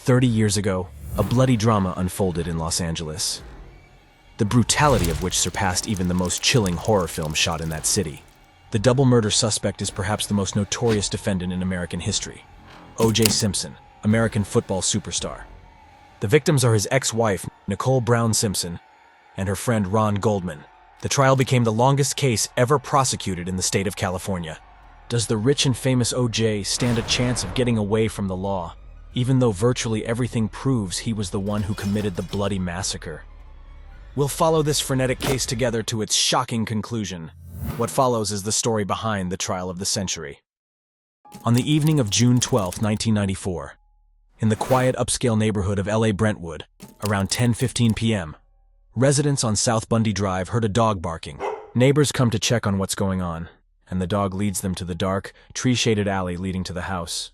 30 years ago, a bloody drama unfolded in Los Angeles, the brutality of which surpassed even the most chilling horror film shot in that city. The double murder suspect is perhaps the most notorious defendant in American history, OJ Simpson, American football superstar. The victims are his ex-wife, Nicole Brown Simpson, and her friend Ron Goldman. The trial became the longest case ever prosecuted in the state of California. Does the rich and famous OJ stand a chance of getting away from the law, even though virtually everything proves he was the one who committed the bloody massacre? We'll follow this frenetic case together to its shocking conclusion. What follows is the story behind the trial of the century. On the evening of June 12, 1994, in the quiet upscale neighborhood of LA Brentwood, around 10:15 p.m., residents on South Bundy Drive heard a dog barking. Neighbors come to check on what's going on, and the dog leads them to the dark, tree-shaded alley leading to the house.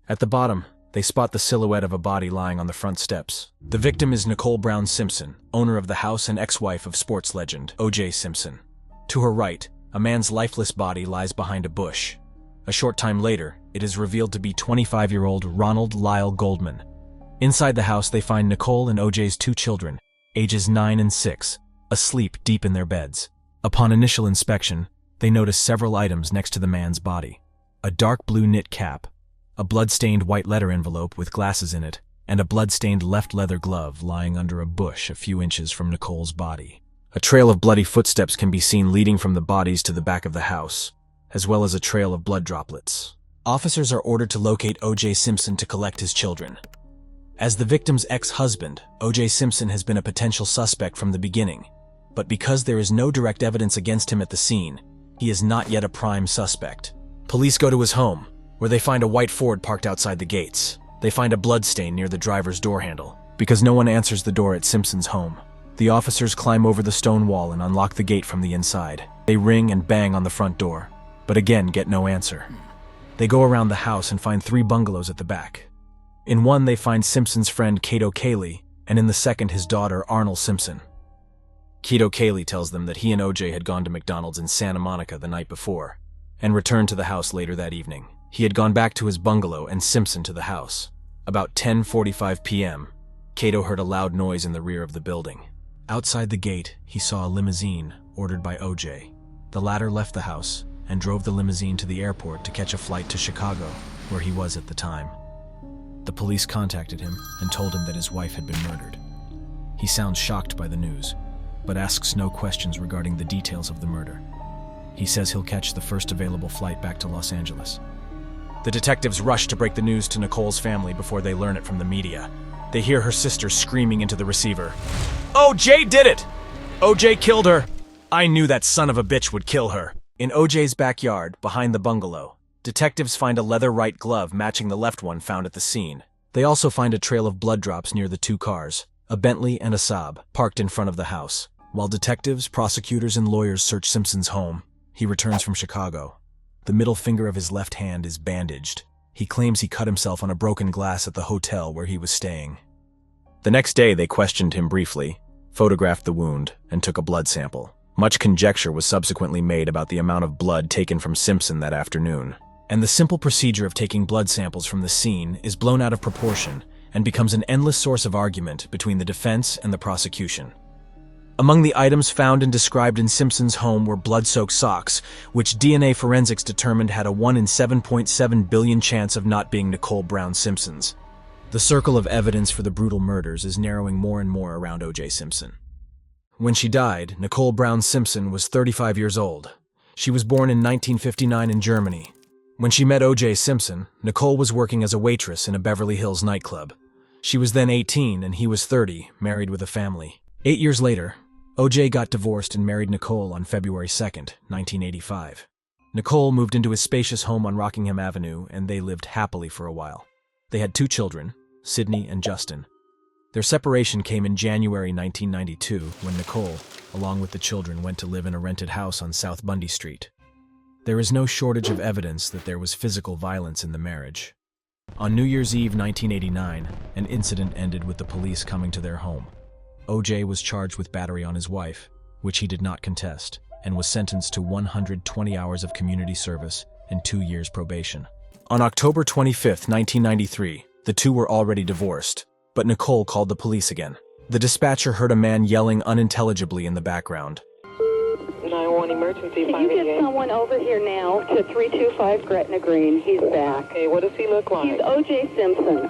At the bottom, they spot the silhouette of a body lying on the front steps. The victim is Nicole Brown Simpson, owner of the house and ex-wife of sports legend OJ Simpson. To her right, a man's lifeless body lies behind a bush. A short time later, it is revealed to be 25-year-old Ronald Lyle Goldman. Inside the house, they find Nicole and OJ's two children, ages 9 and 6, asleep deep in their beds. Upon initial inspection, they notice several items next to the man's body: a dark blue knit cap, a blood-stained white letter envelope with glasses in it, and a blood-stained left leather glove lying under a bush a few inches from Nicole's body. A trail of bloody footsteps can be seen leading from the bodies to the back of the house, as well as a trail of blood droplets. Officers are ordered to locate OJ Simpson to collect his children. As the victim's ex-husband, OJ Simpson has been a potential suspect from the beginning, but because there is no direct evidence against him at the scene, he is not yet a prime suspect. Police go to his home, where they find a white Ford parked outside the gates. They find a bloodstain near the driver's door handle. Because no one answers the door at Simpson's home, the officers climb over the stone wall and unlock the gate from the inside. They ring and bang on the front door, but again get no answer. They go around the house and find 3 bungalows at the back. In one, they find Simpson's friend Kato Cayley, and in the second, his daughter Arnold Simpson. Kato Cayley tells them that he and OJ had gone to McDonald's in Santa Monica the night before, and returned to the house later that evening. He had gone back to his bungalow and Simpson to the house. About 10:45 p.m., Kato heard a loud noise in the rear of the building. Outside the gate, he saw a limousine ordered by OJ. The latter left the house and drove the limousine to the airport to catch a flight to Chicago, where he was at the time. The police contacted him and told him that his wife had been murdered. He sounds shocked by the news, but asks no questions regarding the details of the murder. He says he'll catch the first available flight back to Los Angeles. The detectives rush to break the news to Nicole's family before they learn it from the media. They hear her sister screaming into the receiver, "OJ did it! OJ killed her! I knew that son of a bitch would kill her!" In OJ's backyard, behind the bungalow, detectives find a leather right glove matching the left one found at the scene. They also find a trail of blood drops near the 2 cars, a Bentley and a Saab, parked in front of the house. While detectives, prosecutors, and lawyers search Simpson's home, he returns from Chicago. The middle finger of his left hand is bandaged. He claims he cut himself on a broken glass at the hotel where he was staying. The next day, they questioned him briefly, photographed the wound, and took a blood sample. Much conjecture was subsequently made about the amount of blood taken from Simpson that afternoon, and the simple procedure of taking blood samples from the scene is blown out of proportion and becomes an endless source of argument between the defense and the prosecution. Among the items found and described in Simpson's home were blood-soaked socks, which DNA forensics determined had a 1 in 7.7 billion chance of not being Nicole Brown Simpson's. The circle of evidence for the brutal murders is narrowing more and more around OJ Simpson. When she died, Nicole Brown Simpson was 35 years old. She was born in 1959 in Germany. When she met OJ Simpson, Nicole was working as a waitress in a Beverly Hills nightclub. She was then 18 and he was 30, married with a family. 8 years later, OJ got divorced and married Nicole on February 2nd, 1985. Nicole moved into his spacious home on Rockingham Avenue, and they lived happily for a while. They had 2 children, Sydney and Justin. Their separation came in January 1992 when Nicole, along with the children, went to live in a rented house on South Bundy Street. There is no shortage of evidence that there was physical violence in the marriage. On New Year's Eve 1989, an incident ended with the police coming to their home. OJ was charged with battery on his wife, which he did not contest, and was sentenced to 120 hours of community service and 2 years probation. On October 25, 1993, The two were already divorced, but Nicole called the police again. The dispatcher heard a man yelling unintelligibly in the background. 911 emergency. Can you get someone over here now to 325 Gretna Green? He's back. Okay, what does he look like? He's OJ Simpson.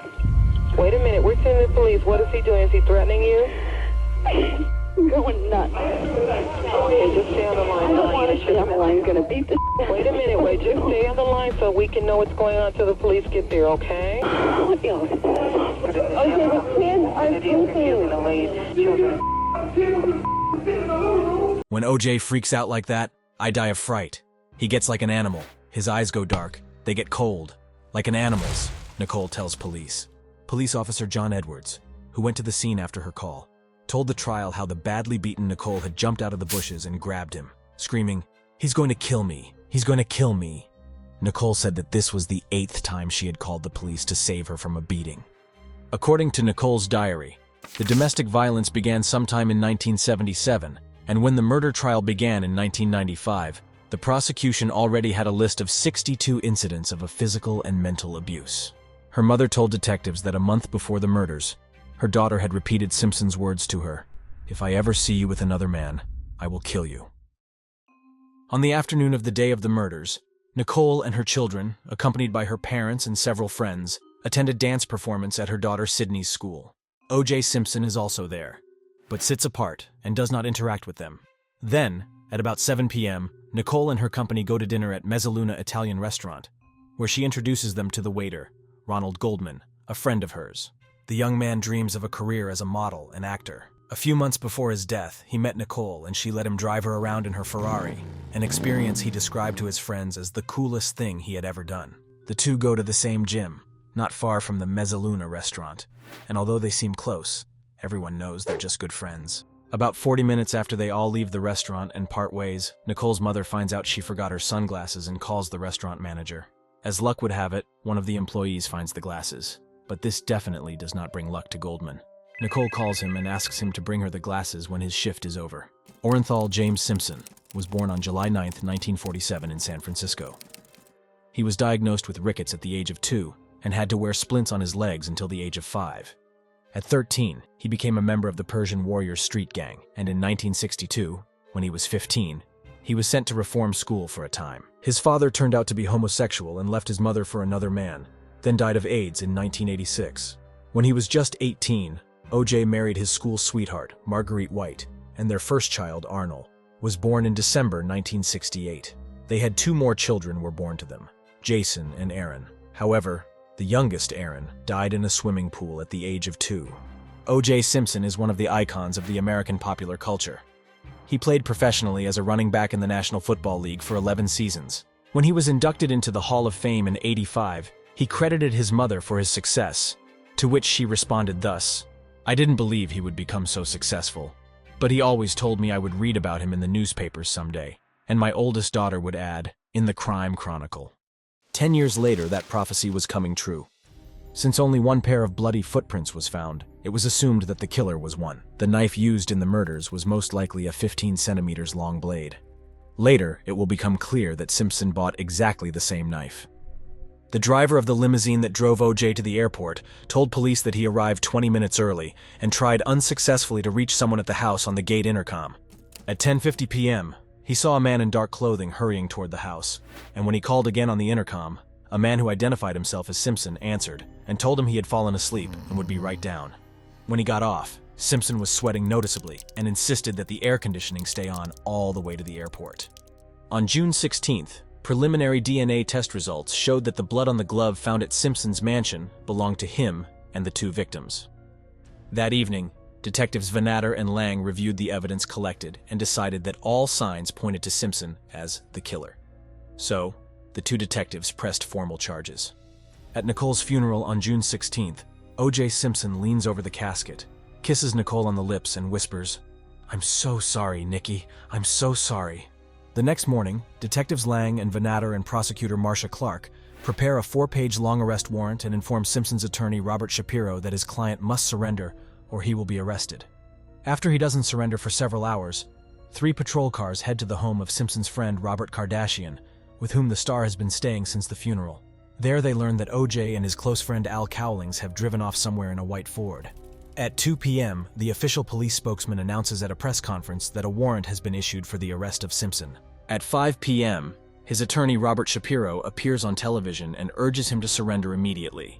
Wait a minute, we're sending the police. What is he doing? Is he threatening you? I'm going nuts. Okay, just stay on the line. I don't want to stay on the line. I'm going to beat the Wait a minute, just stay on the line so we can know what's going on until the police get there, okay? Okay, the kids are sleeping. When OJ freaks out like that, I die of fright. He gets like an animal. His eyes go dark. They get cold. Like an animal's, Nicole tells police. Police officer John Edwards, who went to the scene after her call, told the trial how the badly beaten Nicole had jumped out of the bushes and grabbed him, screaming, "He's going to kill me! He's going to kill me!" Nicole said that this was the 8th time she had called the police to save her from a beating. According to Nicole's diary, the domestic violence began sometime in 1977, and when the murder trial began in 1995, the prosecution already had a list of 62 incidents of a physical and mental abuse. Her mother told detectives that a month before the murders, her daughter had repeated Simpson's words to her, "If I ever see you with another man, I will kill you." On the afternoon of the day of the murders, Nicole and her children, accompanied by her parents and several friends, attend a dance performance at her daughter Sydney's school. OJ Simpson is also there, but sits apart and does not interact with them. Then, at about 7 p.m., Nicole and her company go to dinner at Mezzaluna Italian restaurant, where she introduces them to the waiter, Ron Goldman, a friend of hers. The young man dreams of a career as a model and actor. A few months before his death, he met Nicole and she let him drive her around in her Ferrari, an experience he described to his friends as the coolest thing he had ever done. The two go to the same gym, not far from the Mezzaluna restaurant, and although they seem close, everyone knows they're just good friends. About 40 minutes after they all leave the restaurant and part ways, Nicole's mother finds out she forgot her sunglasses and calls the restaurant manager. As luck would have it, one of the employees finds the glasses. But this definitely does not bring luck to Goldman. Nicole calls him and asks him to bring her the glasses when his shift is over. Orenthal James Simpson was born on July 9, 1947 in San Francisco. He was diagnosed with rickets at the age of 2 and had to wear splints on his legs until the age of 5. At 13, he became a member of the Persian Warriors street gang, and in 1962, when he was 15, he was sent to reform school for a time. His father turned out to be homosexual and left his mother for another man, then died of AIDS in 1986. When he was just 18, OJ married his school sweetheart, Marguerite White, and their first child, Arnold, was born in December 1968. They had 2 more children were born to them, Jason and Aaron. However, the youngest, Aaron, died in a swimming pool at the age of 2. OJ Simpson is one of the icons of the American popular culture. He played professionally as a running back in the National Football League for 11 seasons. When he was inducted into the Hall of Fame in '85, he credited his mother for his success, to which she responded thus, "I didn't believe he would become so successful, but he always told me I would read about him in the newspapers someday." And my oldest daughter would add, "in the Crime Chronicle." 10 years later, that prophecy was coming true. Since only one pair of bloody footprints was found, it was assumed that the killer was one. The knife used in the murders was most likely a 15 centimeters long blade. Later, it will become clear that Simpson bought exactly the same knife. The driver of the limousine that drove OJ to the airport told police that he arrived 20 minutes early and tried unsuccessfully to reach someone at the house on the gate intercom. At 10:50 p.m., he saw a man in dark clothing hurrying toward the house, and when he called again on the intercom, a man who identified himself as Simpson answered and told him he had fallen asleep and would be right down. When he got off, Simpson was sweating noticeably and insisted that the air conditioning stay on all the way to the airport. On June 16th, preliminary DNA test results showed that the blood on the glove found at Simpson's mansion belonged to him and the 2 victims. That evening, Detectives Vanatter and Lang reviewed the evidence collected and decided that all signs pointed to Simpson as the killer. So, the 2 detectives pressed formal charges. At Nicole's funeral on June 16th, OJ Simpson leans over the casket, kisses Nicole on the lips and whispers, "I'm so sorry, Nikki. I'm so sorry." The next morning, Detectives Lang and Vanatter and prosecutor Marcia Clark prepare a 4-page long arrest warrant and inform Simpson's attorney Robert Shapiro that his client must surrender or he will be arrested. After he doesn't surrender for several hours, 3 patrol cars head to the home of Simpson's friend Robert Kardashian, with whom the star has been staying since the funeral. There they learn that OJ and his close friend Al Cowlings have driven off somewhere in a white Ford. At 2 p.m., the official police spokesman announces at a press conference that a warrant has been issued for the arrest of Simpson. At 5 p.m., his attorney Robert Shapiro appears on television and urges him to surrender immediately.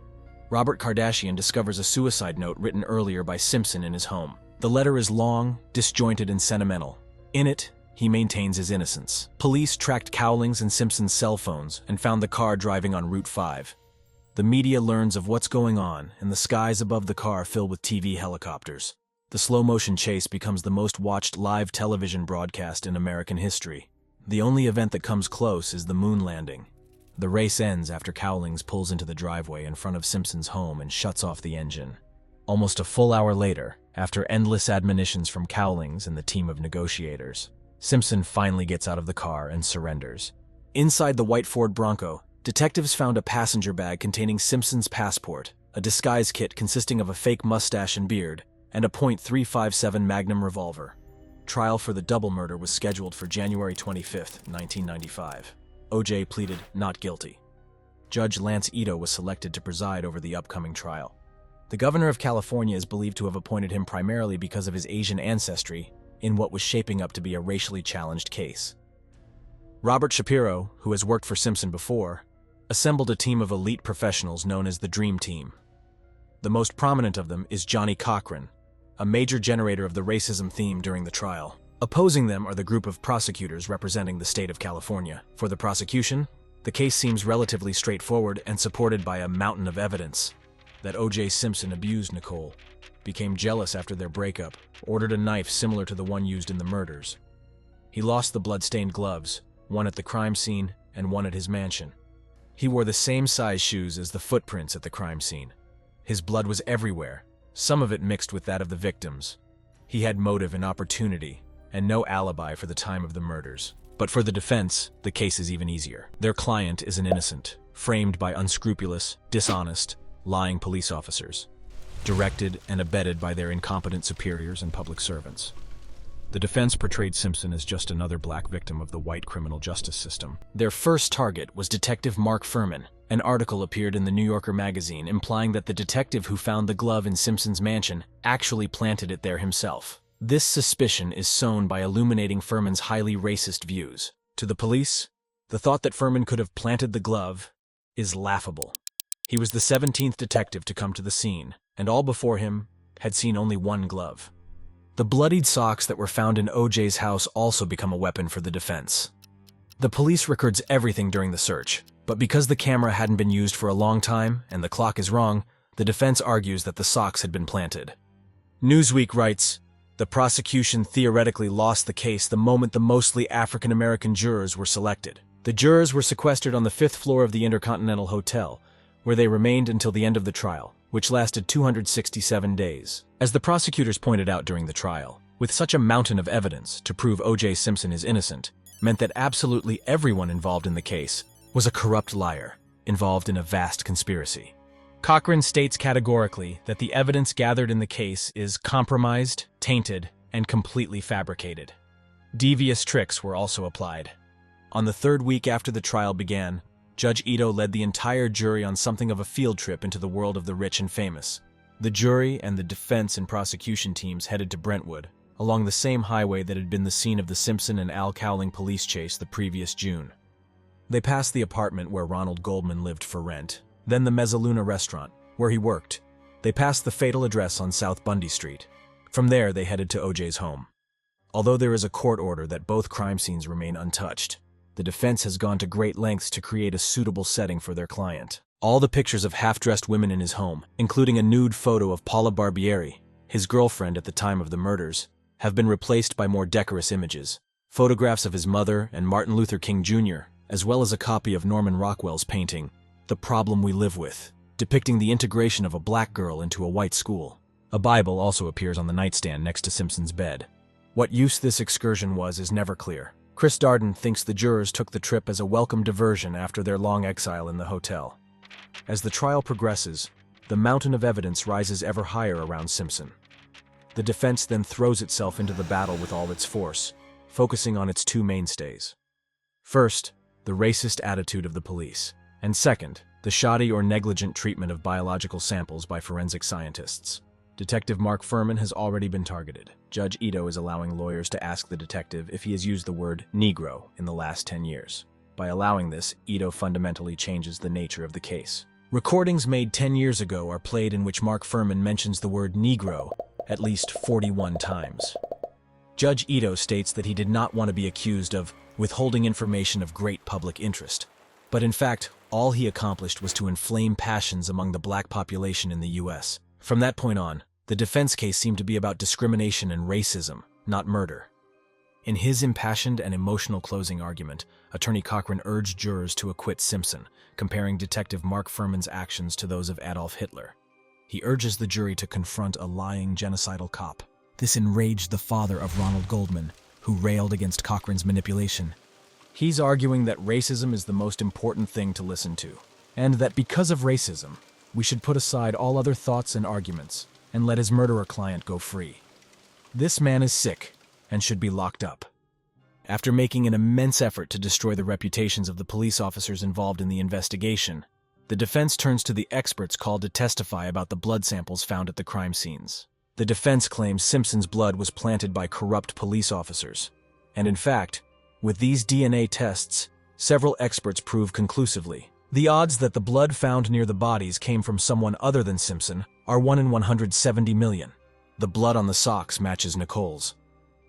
Robert Kardashian discovers a suicide note written earlier by Simpson in his home. The letter is long, disjointed, and sentimental. In it, he maintains his innocence. Police tracked Cowlings and Simpson's cell phones and found the car driving on Route 5. The media learns of what's going on, and the skies above the car fill with TV helicopters. The slow-motion chase becomes the most watched live television broadcast in American history. The only event that comes close is the moon landing. The race ends after Cowlings pulls into the driveway in front of Simpson's home and shuts off the engine. Almost a full hour later, after endless admonitions from Cowlings and the team of negotiators, Simpson finally gets out of the car and surrenders. Inside the white Ford Bronco, detectives found a passenger bag containing Simpson's passport, a disguise kit consisting of a fake mustache and beard, and a .357 Magnum revolver. Trial for the double murder was scheduled for January 25, 1995. OJ pleaded not guilty. Judge Lance Ito was selected to preside over the upcoming trial. The governor of California is believed to have appointed him primarily because of his Asian ancestry in what was shaping up to be a racially challenged case. Robert Shapiro, who has worked for Simpson before, assembled a team of elite professionals known as the Dream Team. The most prominent of them is Johnny Cochran, a major generator of the racism theme during the trial. Opposing them are the group of prosecutors representing the state of California. For the prosecution, the case seems relatively straightforward and supported by a mountain of evidence. That OJ Simpson abused Nicole, became jealous after their breakup, ordered a knife similar to the one used in the murders. He lost the blood-stained gloves, one at the crime scene and one at his mansion. He wore the same size shoes as the footprints at the crime scene. His blood was everywhere, some of it mixed with that of the victims. He had motive and opportunity, and no alibi for the time of the murders. But for the defense, the case is even easier. Their client is an innocent, framed by unscrupulous, dishonest, lying police officers, directed and abetted by their incompetent superiors and public servants. The defense portrayed Simpson as just another black victim of the white criminal justice system. Their first target was Detective Mark Furman. An article appeared in the New Yorker magazine implying that the detective who found the glove in Simpson's mansion actually planted it there himself. This suspicion is sown by illuminating Furman's highly racist views. To the police, the thought that Furman could have planted the glove is laughable. He was the 17th detective to come to the scene, and all before him had seen only one glove. The bloodied socks that were found in OJ's house also become a weapon for the defense. The police records everything during the search, but because the camera hadn't been used for a long time and the clock is wrong, the defense argues that the socks had been planted. Newsweek writes, "The prosecution theoretically lost the case the moment the mostly African-American jurors were selected. The jurors were sequestered on the 5th floor of the Intercontinental Hotel, where they remained until the end of the trial, which lasted 267 days. As the prosecutors pointed out during the trial, with such a mountain of evidence to prove OJ Simpson is innocent, meant that absolutely everyone involved in the case was a corrupt liar, involved in a vast conspiracy." Cochran states categorically that the evidence gathered in the case is compromised, tainted, and completely fabricated. Devious tricks were also applied. On the 3rd week after the trial began, Judge Ito led the entire jury on something of a field trip into the world of the rich and famous. The jury and the defense and prosecution teams headed to Brentwood, along the same highway that had been the scene of the Simpson and Al Cowling police chase the previous June. They passed the apartment where Ron Goldman lived for rent, then the Mezzaluna restaurant, where he worked. They passed the fatal address on South Bundy Street. From there, they headed to OJ's home. Although there is a court order that both crime scenes remain untouched, the defense has gone to great lengths to create a suitable setting for their client. All the pictures of half-dressed women in his home, including a nude photo of Paula Barbieri, his girlfriend at the time of the murders, have been replaced by more decorous images. Photographs of his mother and Martin Luther King Jr., as well as a copy of Norman Rockwell's painting, The Problem We Live With, depicting the integration of a black girl into a white school. A Bible also appears on the nightstand next to Simpson's bed. What use this excursion was is never clear. Chris Darden thinks the jurors took the trip as a welcome diversion after their long exile in the hotel. As the trial progresses, the mountain of evidence rises ever higher around Simpson. The defense then throws itself into the battle with all its force, focusing on its two mainstays. First, the racist attitude of the police, and second, the shoddy or negligent treatment of biological samples by forensic scientists. Detective Mark Furman has already been targeted. Judge Ito is allowing lawyers to ask the detective if he has used the word Negro in the last 10 years. By allowing this, Ito fundamentally changes the nature of the case. Recordings made 10 years ago are played in which Mark Furman mentions the word Negro at least 41 times. Judge Ito states that he did not want to be accused of withholding information of great public interest, but in fact, all he accomplished was to inflame passions among the black population in the U.S. From that point on, the defense case seemed to be about discrimination and racism, not murder. In his impassioned and emotional closing argument, Attorney Cochran urged jurors to acquit Simpson, comparing Detective Mark Furman's actions to those of Adolf Hitler. He urges the jury to confront a lying genocidal cop. This enraged the father of Ronald Goldman, who railed against Cochran's manipulation. He's arguing that racism is the most important thing to listen to, and that because of racism, we should put aside all other thoughts and arguments and let his murderer client go free. This man is sick and should be locked up. After making an immense effort to destroy the reputations of the police officers involved in the investigation, the defense turns to the experts called to testify about the blood samples found at the crime scenes. The defense claims Simpson's blood was planted by corrupt police officers, and in fact, with these DNA tests, several experts prove conclusively the odds that the blood found near the bodies came from someone other than Simpson are 1 in 170 million. The blood on the socks matches Nicole's.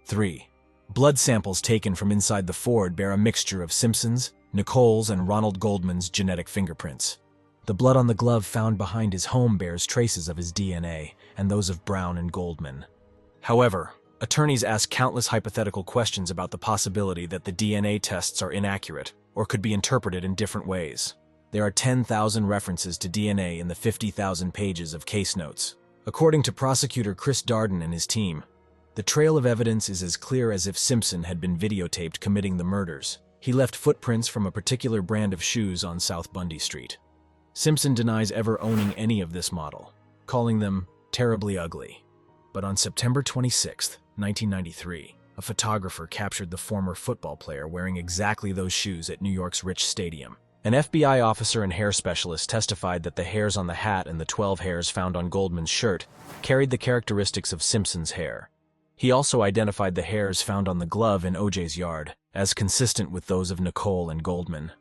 3. Blood samples taken from inside the Ford bear a mixture of Simpson's, Nicole's, and Ronald Goldman's genetic fingerprints. The blood on the glove found behind his home bears traces of his DNA and those of Brown and Goldman. However, attorneys ask countless hypothetical questions about the possibility that the DNA tests are inaccurate or could be interpreted in different ways. There are 10,000 references to DNA in the 50,000 pages of case notes. According to prosecutor Chris Darden and his team, the trail of evidence is as clear as if Simpson had been videotaped committing the murders. He left footprints from a particular brand of shoes on South Bundy Street. Simpson denies ever owning any of this model, calling them terribly ugly. But on September 26, 1993, a photographer captured the former football player wearing exactly those shoes at New York's Rich Stadium. An FBI officer and hair specialist testified that the hairs on the hat and the 12 hairs found on Goldman's shirt carried the characteristics of Simpson's hair. He also identified the hairs found on the glove in OJ's yard as consistent with those of Nicole and Goldman.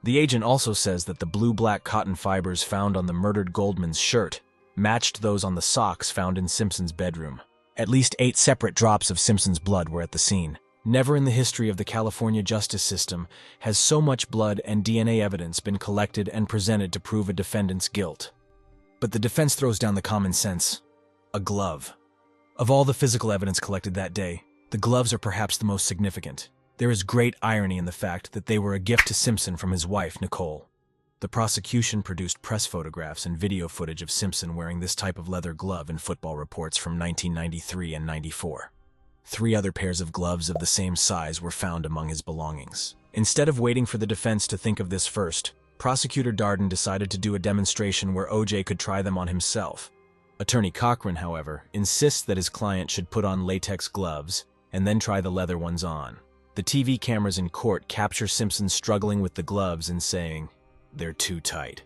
The agent also says that the blue-black cotton fibers found on the murdered Goldman's shirt matched those on the socks found in Simpson's bedroom. At least 8 separate drops of Simpson's blood were at the scene. Never in the history of the California justice system has so much blood and DNA evidence been collected and presented to prove a defendant's guilt. But the defense throws down the common sense: a glove. Of all the physical evidence collected that day, the gloves are perhaps the most significant. There is great irony in the fact that they were a gift to Simpson from his wife, Nicole. The prosecution produced press photographs and video footage of Simpson wearing this type of leather glove in football reports from 1993 and 94. 3 other pairs of gloves of the same size were found among his belongings. Instead of waiting for the defense to think of this first, Prosecutor Darden decided to do a demonstration where OJ could try them on himself. Attorney Cochran, however, insists that his client should put on latex gloves and then try the leather ones on. The TV cameras in court capture Simpson struggling with the gloves and saying, "They're too tight."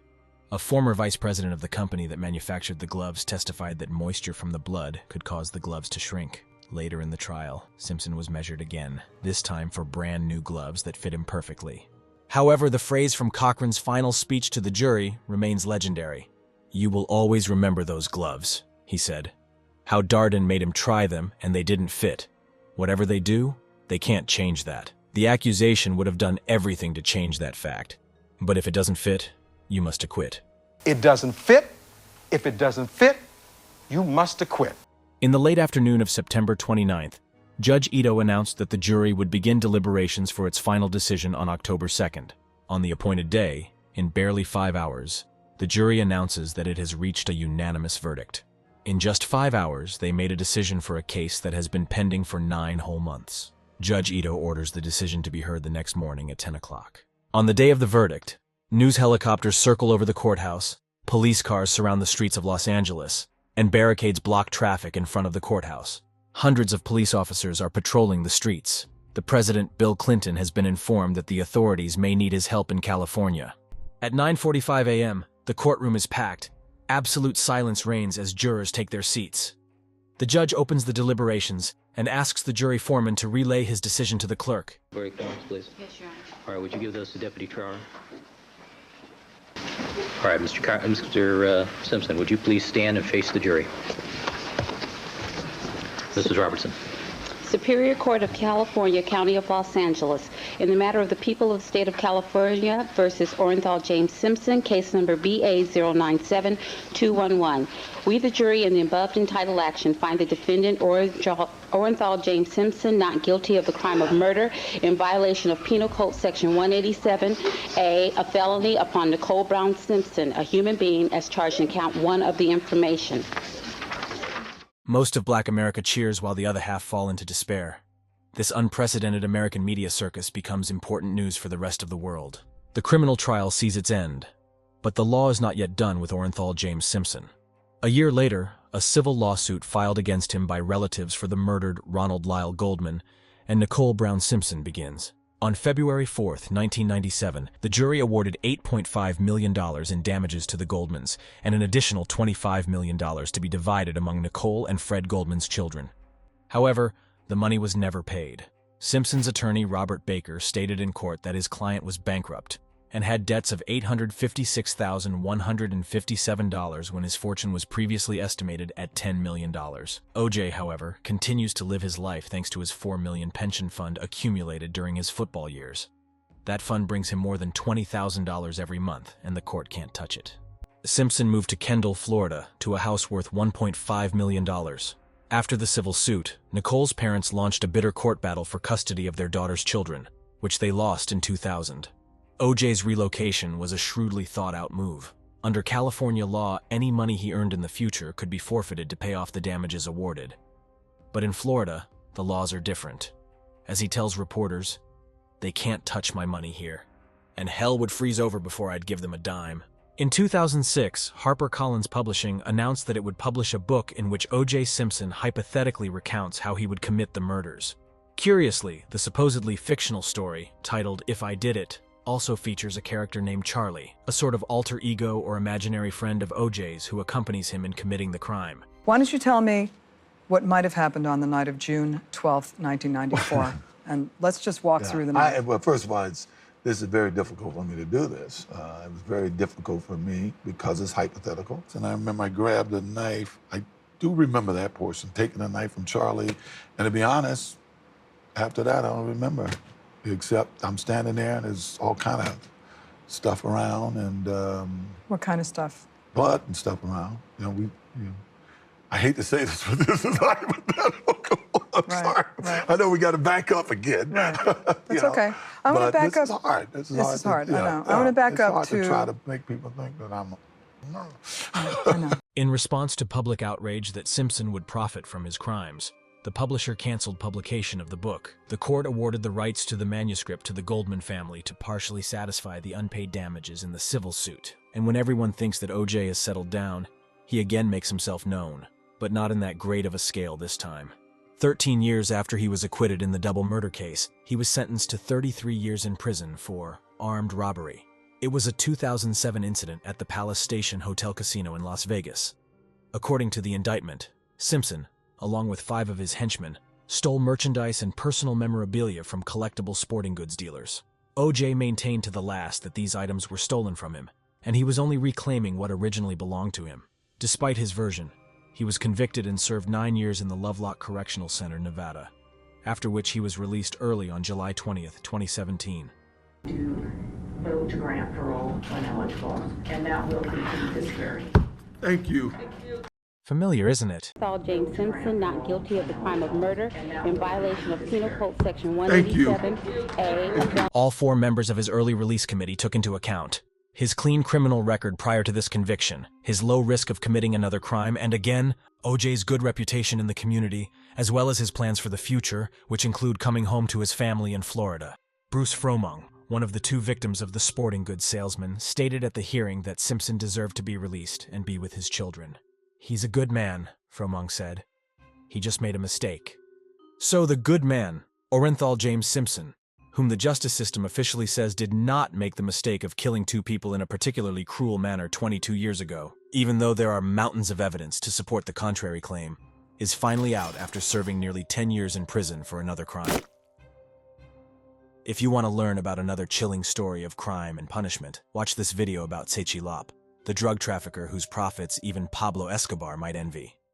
A former vice president of the company that manufactured the gloves testified that moisture from the blood could cause the gloves to shrink. Later in the trial, Simpson was measured again, this time for brand new gloves that fit him perfectly. However, the phrase from Cochran's final speech to the jury remains legendary. "You will always remember those gloves," he said. How Darden made him try them and they didn't fit. Whatever they do, they can't change that. The accusation would have done everything to change that fact. But if it doesn't fit, you must acquit. It doesn't fit. If it doesn't fit, you must acquit. In the late afternoon of September 29th, Judge Ito announced that the jury would begin deliberations for its final decision on October 2nd. On the appointed day, in barely 5 hours, the jury announces that it has reached a unanimous verdict. In just 5 hours, they made a decision for a case that has been pending for 9 whole months. Judge Ito orders the decision to be heard the next morning at 10 o'clock. On the day of the verdict, news helicopters circle over the courthouse, police cars surround the streets of Los Angeles, and barricades block traffic in front of the courthouse. Hundreds of police officers are patrolling the streets. The president, Bill Clinton, has been informed that the authorities may need his help in California. At 9:45 a.m., the courtroom is packed. Absolute silence reigns as jurors take their seats. The judge opens the deliberations and asks the jury foreman to relay his decision to the clerk. Verdict forms, please. Yes, Your Honor. All right, would you give those to Deputy Trower? All right, Mr. Simpson, would you please stand and face the jury? Mrs. Robertson. Superior Court of California, County of Los Angeles, in the matter of the people of the state of California versus Orenthal James Simpson, case number BA097211. We, the jury, in the above entitled action, find the defendant Orenthal James Simpson not guilty of the crime of murder in violation of Penal Code Section 187A, a felony upon Nicole Brown Simpson, a human being, as charged in count 1 of the information. Most of Black America cheers while the other half fall into despair. This unprecedented American media circus becomes important news for the rest of the world. The criminal trial sees its end, but the law is not yet done with Orenthal James Simpson. A year later, a civil lawsuit filed against him by relatives for the murdered Ronald Lyle Goldman and Nicole Brown Simpson begins. On February 4, 1997, the jury awarded $8.5 million in damages to the Goldmans and an additional $25 million to be divided among Nicole and Fred Goldman's children. However, the money was never paid. Simpson's attorney, Robert Baker, stated in court that his client was bankrupt and had debts of $856,157 when his fortune was previously estimated at $10 million. OJ, however, continues to live his life thanks to his $4 million pension fund accumulated during his football years. That fund brings him more than $20,000 every month, and the court can't touch it. Simpson moved to Kendall, Florida, to a house worth $1.5 million. After the civil suit, Nicole's parents launched a bitter court battle for custody of their daughter's children, which they lost in 2000. OJ's relocation was a shrewdly thought-out move. Under California law, any money he earned in the future could be forfeited to pay off the damages awarded. But in Florida, the laws are different. As he tells reporters, "They can't touch my money here, and hell would freeze over before I'd give them a dime." In 2006, HarperCollins Publishing announced that it would publish a book in which OJ Simpson hypothetically recounts how he would commit the murders. Curiously, the supposedly fictional story, titled If I Did It, also features a character named Charlie, a sort of alter ego or imaginary friend of OJ's who accompanies him in committing the crime. Why don't you tell me what might have happened on the night of June 12th, 1994? And let's just walk through the night. Well, first of all, this is very difficult for me to do this. It was very difficult for me because it's hypothetical. And I remember I grabbed a knife. I do remember that portion, taking a knife from Charlie. And to be honest, after that, I don't remember, except I'm standing there and there's all kind of stuff around and What kind of stuff? blood and stuff around. I hate to say this, but this is hypothetical. I'm sorry. Right. I know we got to back up again. Right. That's okay. I'm going to back up. This is hard. This is hard. I know. I want to back up hard to try to make people think that I'm. I know. In response to public outrage that Simpson would profit from his crimes, the publisher canceled publication of the book. The court awarded the rights to the manuscript to the Goldman family to partially satisfy the unpaid damages in the civil suit. And when everyone thinks that OJ has settled down, he again makes himself known, but not in that great of a scale this time. 13 years after he was acquitted in the double murder case, he was sentenced to 33 years in prison for armed robbery. It was a 2007 incident at the Palace Station Hotel Casino in Las Vegas. According to the indictment, Simpson, along with 5 of his henchmen, stole merchandise and personal memorabilia from collectible sporting goods dealers. OJ maintained to the last that these items were stolen from him, and he was only reclaiming what originally belonged to him. Despite his version, he was convicted and served 9 years in the Lovelock Correctional Center, Nevada, after which he was released early on July 20th, 2017. To vote to grant parole when eligible, and that will conclude this hearing. Thank you. Familiar, isn't it? Orenthal James Simpson not guilty of the crime of murder in violation of Penal Code Section 187A. All 4 members of his early release committee took into account his clean criminal record prior to this conviction, his low risk of committing another crime, and again, OJ's good reputation in the community, as well as his plans for the future, which include coming home to his family in Florida. Bruce Fromong, one of the 2 victims of the sporting goods salesman, stated at the hearing that Simpson deserved to be released and be with his children. "He's a good man," Fromong said. "He just made a mistake." So the good man, Orenthal James Simpson, whom the justice system officially says did not make the mistake of killing 2 people in a particularly cruel manner 22 years ago, even though there are mountains of evidence to support the contrary claim, is finally out after serving nearly 10 years in prison for another crime. If you want to learn about another chilling story of crime and punishment, watch this video about Sechi Lop, the drug trafficker whose profits even Pablo Escobar might envy.